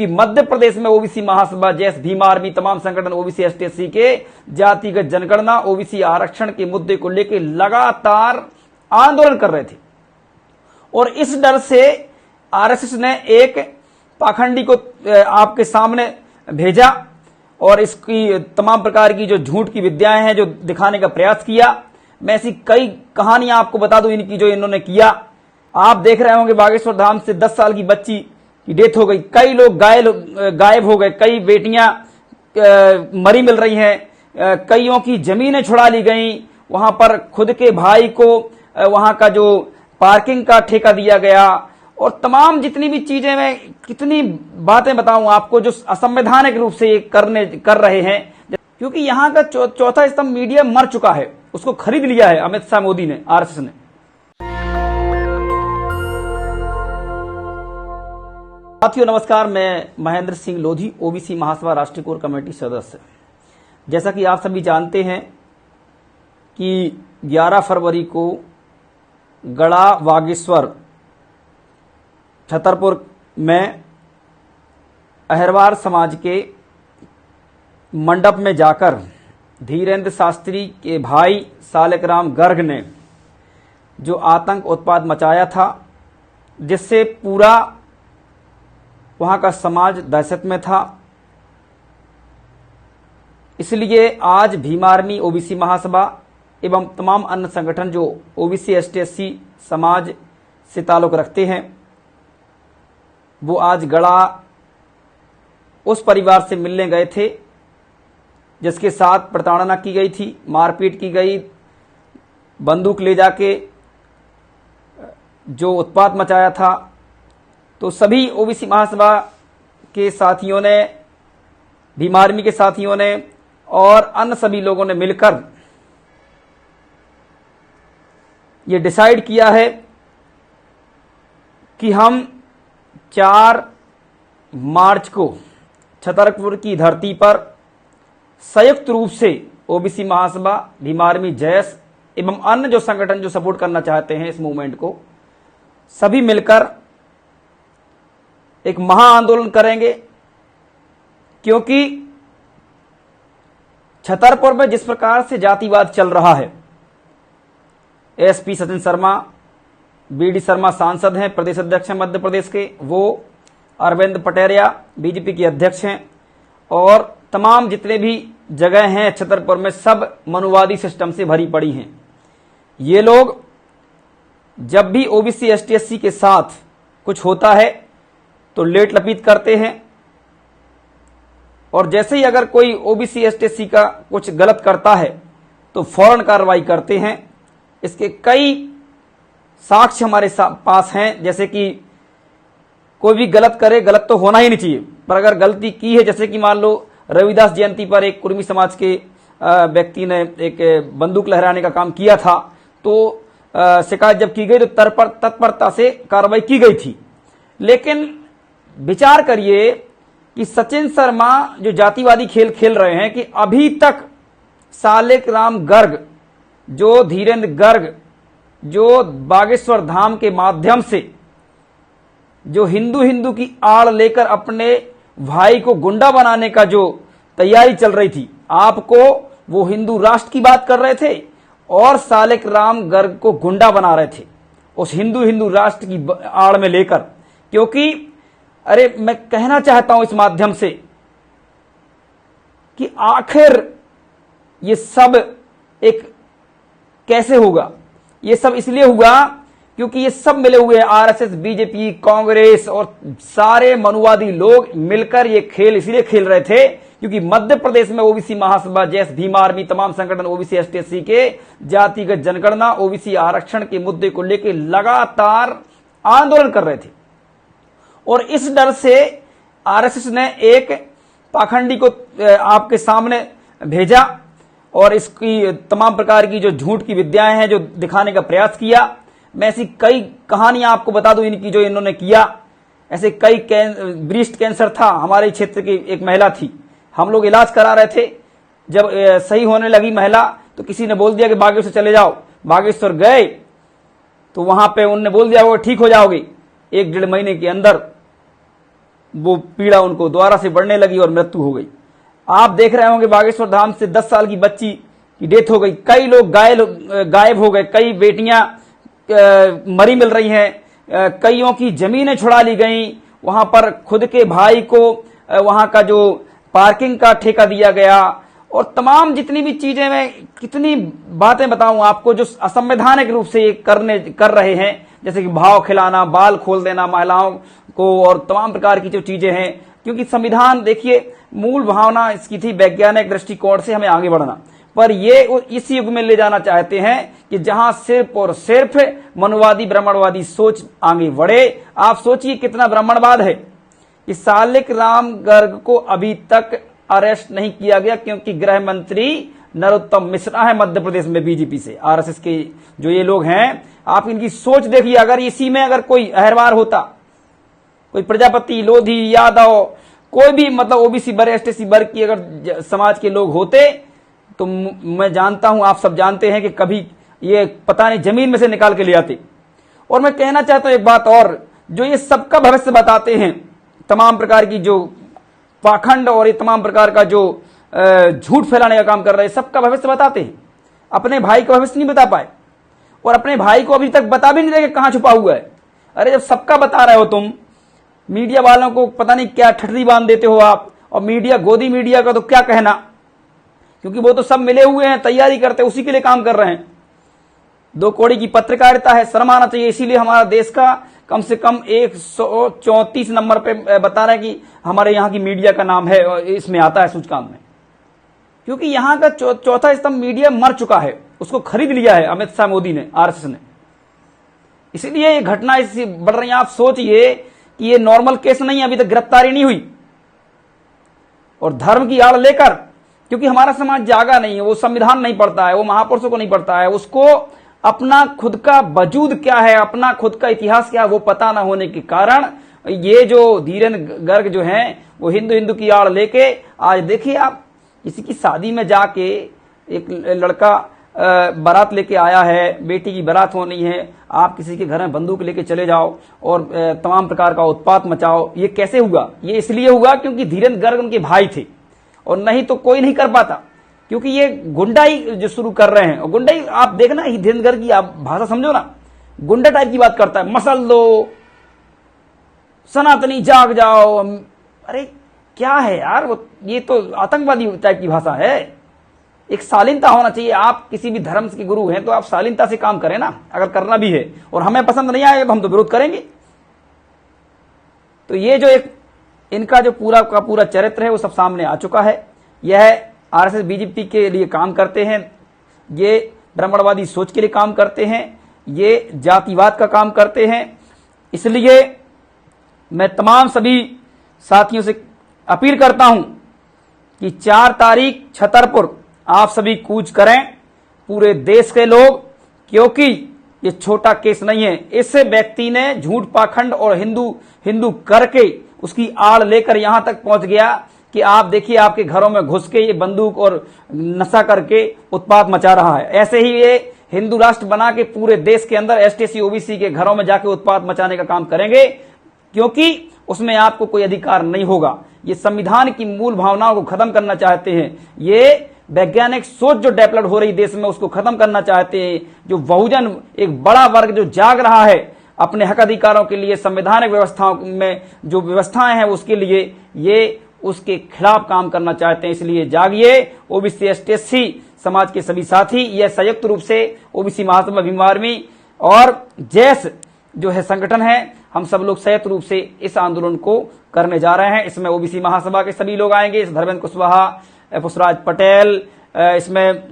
कि मध्य प्रदेश में ओबीसी महासभा, जैस भीम आर्मी, तमाम संगठन ओबीसी एसटी के जातिगत जनगणना, ओबीसी आरक्षण के मुद्दे को लेकर लगातार आंदोलन कर रहे थे और इस डर से आरएसएस ने एक पाखंडी को आपके सामने भेजा और इसकी तमाम प्रकार की जो झूठ की विद्याएं हैं जो दिखाने का प्रयास किया। मैं ऐसी कई कहानियां आपको बता दूं इनकी जो इन्होंने किया। आप देख रहे होंगे बागेश्वर धाम से 10 साल की बच्ची की डेथ हो गई, कई लोग गायब हो गए, कई बेटियां मरी मिल रही हैं, कईयों की जमीनें छुड़ा ली गई, वहां पर खुद के भाई को वहां का जो पार्किंग का ठेका दिया गया और तमाम जितनी भी चीजें, मैं कितनी बातें बताऊं आपको जो असंवैधानिक रूप से ये कर रहे हैं, क्योंकि यहां का चौथा स्तंभ मीडिया मर चुका है, उसको खरीद लिया है अमित शाह मोदी ने, आरएसएस ने। साथियों नमस्कार, मैं महेंद्र सिंह लोधी, ओबीसी महासभा राष्ट्रीय कोर कमेटी सदस्य। जैसा कि आप सभी जानते हैं कि 11 फरवरी को गढ़ा बागेश्वर छतरपुर में अहिरवार समाज के मंडप में जाकर धीरेन्द्र शास्त्री के भाई सालिकराम गर्ग ने जो आतंक उत्पात मचाया था, जिससे पूरा वहां का समाज दहशत में था। इसलिए आज भीम आर्मी, ओबीसी महासभा एवं तमाम अन्य संगठन जो ओबीसी एसटी समाज से ताल्लुक रखते हैं, वो आज गढ़ा उस परिवार से मिलने गए थे जिसके साथ प्रताड़ना की गई थी, मारपीट की गई, बंदूक ले जाके जो उत्पात मचाया था। तो सभी ओबीसी महासभा के साथियों ने, भीम आर्मी के साथियों ने और अन्य सभी लोगों ने मिलकर ये डिसाइड किया है कि हम 4 मार्च को छतरपुर की धरती पर संयुक्त रूप से ओबीसी महासभा, भीम आर्मी, जैस एवं अन्य जो संगठन जो सपोर्ट करना चाहते हैं इस मूवमेंट को, सभी मिलकर एक महा आंदोलन करेंगे। क्योंकि छतरपुर में जिस प्रकार से जातिवाद चल रहा है, एसपी सचिन शर्मा, बीडी शर्मा सांसद हैं, प्रदेश अध्यक्ष हैं मध्य प्रदेश के, वो अरविंद पटेरिया बीजेपी के अध्यक्ष हैं और तमाम जितने भी जगह हैं छतरपुर में सब मनुवादी सिस्टम से भरी पड़ी हैं। ये लोग जब भी ओबीसी एसटी के साथ कुछ होता है तो लेट लपीट करते हैं और जैसे ही अगर कोई ओबीसी एसटी का कुछ गलत करता है तो फौरन कार्रवाई करते हैं। इसके कई साक्ष्य हमारे पास हैं, जैसे कि कोई भी गलत करे, गलत तो होना ही नहीं चाहिए, पर अगर गलती की है, जैसे कि मान लो रविदास जयंती पर एक कुर्मी समाज के व्यक्ति ने एक बंदूक लहराने का काम किया था, तो शिकायत जब की गई तो तत्परता से कार्रवाई की गई थी। लेकिन विचार करिए कि सचिन शर्मा जो जातिवादी खेल खेल रहे हैं कि अभी तक सालिकराम गर्ग, जो धीरेन्द्र गर्ग, जो बागेश्वर धाम के माध्यम से जो हिंदू की आड़ लेकर अपने भाई को गुंडा बनाने का जो तैयारी चल रही थी, आपको वो हिंदू राष्ट्र की बात कर रहे थे और सालिकराम गर्ग को गुंडा बना रहे थे उस हिंदू राष्ट्र की आड़ में लेकर। क्योंकि अरे मैं कहना चाहता हूं इस माध्यम से कि आखिर ये सब एक कैसे होगा। ये सब इसलिए हुआ क्योंकि ये सब मिले हुए हैं, आरएसएस, बीजेपी, कांग्रेस और सारे मनुवादी लोग मिलकर ये खेल इसलिए खेल रहे थे क्योंकि मध्य प्रदेश में ओबीसी महासभा, जैस भीम आर्मी, तमाम संगठन ओबीसी एसटी के जातिगत जनगणना, ओबीसी आरक्षण के मुद्दे को लेकर लगातार आंदोलन कर रहे थे और इस डर से आरएसएस ने एक पाखंडी को आपके सामने भेजा और इसकी तमाम प्रकार की जो झूठ की विद्याएं हैं जो दिखाने का प्रयास किया। मैं ऐसी कई कहानियां आपको बता दूं इनकी जो इन्होंने किया। ऐसे कई ब्रेस्ट कैंसर था, हमारे क्षेत्र की एक महिला थी, हम लोग इलाज करा रहे थे, जब सही होने लगी महिला तो किसी ने बोल दिया कि बागेश्वर चले जाओ। बागेश्वर गए तो वहां पे उनने बोल दिया वो ठीक हो जाओगे 1-1.5 महीने के अंदर। वो पीड़ा उनको दोबारा से बढ़ने लगी और मृत्यु हो गई। आप देख रहे होंगे बागेश्वर धाम से 10 साल की बच्ची की डेथ हो गई, कई लोग गायब हो गए, कई बेटियां मरी मिल रही हैं, कईयों की जमीनें छुड़ा ली गई, वहां पर खुद के भाई को वहां का जो पार्किंग का ठेका दिया गया, और तमाम जितनी भी चीजें, मैं कितनी बातें बताऊं आपको जो असंवैधानिक रूप से कर रहे हैं, जैसे कि भाव खिलाना, बाल खोल देना महिलाओं को, और तमाम प्रकार की जो चीजें हैं। क्योंकि संविधान देखिए मूल भावना इसकी थी वैज्ञानिक दृष्टिकोण से हमें आगे बढ़ना, पर ये इस युग में ले जाना चाहते हैं कि जहां सिर्फ और सिर्फ मनुवादी ब्राह्मणवादी सोच आगे बढ़े। आप सोचिए कितना ब्राह्मणवाद है कि सालिक राम गर्ग को अभी तक अरेस्ट नहीं किया गया, क्योंकि गृह मंत्री नरोत्तम मिश्रा है मध्य प्रदेश में बीजेपी से, आरएसएस के जो ये लोग हैं। आप इनकी सोच देखिए, अगर इसी में अगर कोई अहरवार होता, कोई प्रजापति, लोधी, यादव, कोई भी मतलब ओबीसी वर्ग, एसटी वर्ग की अगर समाज के लोग होते, तो मैं जानता हूं, आप सब जानते हैं कि कभी ये पता नहीं जमीन में से निकाल के ले आते। और मैं कहना चाहता हूं एक बात और, जो ये सबका भविष्य बताते हैं, तमाम प्रकार की जो पाखंड और ये तमाम प्रकार का जो झूठ फैलाने का काम कर रहे हैं, सबका भविष्य बताते हैं, अपने भाई का भविष्य नहीं बता पाए, और अपने भाई को अभी तक बता भी नहीं रहे कि कहां छुपा हुआ है। अरे जब सबका बता रहे हो तुम, मीडिया वालों को पता नहीं क्या ठठरी बांध देते हो आप, और मीडिया, गोदी मीडिया का तो क्या कहना, क्योंकि वो तो सब मिले हुए हैं, तैयारी करते, उसी के लिए काम कर रहे हैं। 2 कौड़ी की पत्रकारिता है, शर्म आना चाहिए। इसीलिए हमारा देश का कम से कम 134 नंबर पे बता रहे हैं कि हमारे यहाँ की मीडिया का नाम है, इसमें आता है सूचकांक में, क्योंकि यहाँ का चौथा स्तंभ मीडिया मर चुका है, उसको खरीद लिया है अमित शाह, मोदी ने, आरएसएस ने। इसलिए ये घटना इससे बढ़ रही है। आप सोचिए कि ये नॉर्मल केस नहीं है, अभी तक गिरफ्तारी नहीं हुई, और धर्म की आड़ लेकर, क्योंकि हमारा समाज जागा नहीं है, वो संविधान नहीं पढ़ता है, वो महापुरुषों को नहीं पढ़ता है, उसको अपना खुद का वजूद क्या है, अपना खुद का इतिहास क्या है, वो पता ना होने के कारण ये जो धीरेन्द्र गर्ग जो हैं, वो हिंदू की आड़ लेके, आज देखिए आप, किसी की शादी में जाके एक लड़का बारात लेके आया है, बेटी की बारात होनी है, आप किसी के घर में बंदूक लेके चले जाओ और तमाम प्रकार का उत्पात मचाओ। ये कैसे हुआ? ये इसलिए हुआ क्योंकि धीरेन्द्र गर्ग उनके भाई थे, और नहीं तो कोई नहीं कर पाता, क्योंकि ये गुंडाई जो शुरू कर रहे हैं। और गुंडाई आप देखना, धीरेन्द्र गर्ग की आप भाषा समझो ना, गुंडा टाइप की बात करता है, मसल दो, सनातनी जाग जाओ। अरे क्या है यार, वो ये तो आतंकवादी टाइप की भाषा है। एक शालीनता होना चाहिए। आप किसी भी धर्म के गुरु हैं तो आप शालीनता से काम करें ना, अगर करना भी है, और हमें पसंद नहीं आएगा तो हम तो विरोध करेंगे। तो ये जो एक इनका जो पूरा का पूरा चरित्र है वो सब सामने आ चुका है। यह आरएसएस बीजेपी के लिए काम करते हैं, ये ब्राह्मणवादी सोच के लिए काम करते हैं, ये जातिवाद का काम करते हैं। इसलिए मैं तमाम सभी साथियों से अपील करता हूं कि 4 तारीख छतरपुर आप सभी कूच करें, पूरे देश के लोग, क्योंकि ये छोटा केस नहीं है। इस व्यक्ति ने झूठ, पाखंड और हिंदू करके उसकी आड़ लेकर यहां तक पहुंच गया कि आप देखिए, आपके घरों में घुस के ये बंदूक और नशा करके उत्पात मचा रहा है। ऐसे ही ये हिंदू राष्ट्र बना के पूरे देश के अंदर एसटी ओबीसी के घरों में जाके उत्पात मचाने का काम करेंगे, क्योंकि उसमें आपको कोई अधिकार नहीं होगा। ये संविधान की मूल भावनाओं को खत्म करना चाहते हैं। ये वैज्ञानिक सोच जो डेवलप हो रही देश में, उसको खत्म करना चाहते हैं। जो बहुजन, एक बड़ा वर्ग जो जाग रहा है अपने हक अधिकारों के लिए, संवैधानिक व्यवस्थाओं में जो व्यवस्थाएं हैं उसके लिए, ये उसके खिलाफ काम करना चाहते हैं। इसलिए जागिए ओबीसी एसटी समाज के सभी साथी। यह संयुक्त रूप से ओबीसी महासभा भीम आर्मी और जैस जो है संगठन है, हम सब लोग संयुक्त रूप से इस आंदोलन को करने जा रहे हैं। इसमें ओबीसी महासभा के सभी लोग आएंगे, इस धर्मेंद्र कुशवाहा, पुष्पराज पटेल, इसमें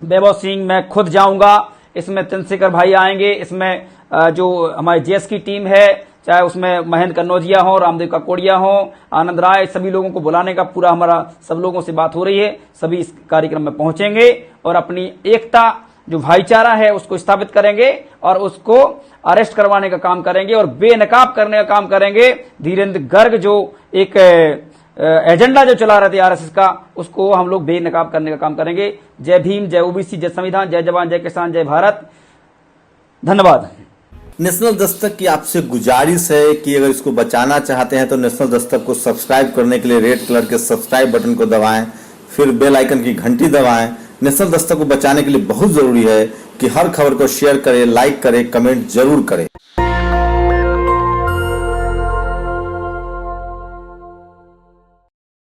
वैभव सिंह, मैं खुद जाऊंगा, इसमें चंद्रशेखर भाई आएंगे, इसमें जो हमारे जेएस की टीम है, चाहे उसमें महेंद्र कन्नौजिया हो, रामदेव काकोड़िया हो, आनंद राय, सभी लोगों को बुलाने का पूरा हमारा सब लोगों से बात हो रही है। सभी इस कार्यक्रम में पहुंचेंगे और अपनी एकता, जो भाईचारा है, उसको स्थापित करेंगे और उसको अरेस्ट करवाने का काम करेंगे और बेनकाब करने का काम करेंगे। धीरेन्द्र गर्ग जो एक एजेंडा जो चला रहे थे आरएसएस का, उसको हम लोग बेनकाब करने का काम करेंगे। जय भीम, जय ओबीसी, जय संविधान, जय जवान, जय किसान, जय भारत। धन्यवाद। नेशनल दस्तक की आपसे गुजारिश है कि अगर इसको बचाना चाहते हैं तो नेशनल दस्तक को सब्सक्राइब करने के लिए रेड कलर के सब्सक्राइब बटन को दबाएं, फिर बेल आइकन की घंटी दबाएं। नेशनल दस्तक को बचाने के लिए बहुत जरूरी है कि हर खबर को शेयर करें, लाइक करें, कमेंट जरूर करें।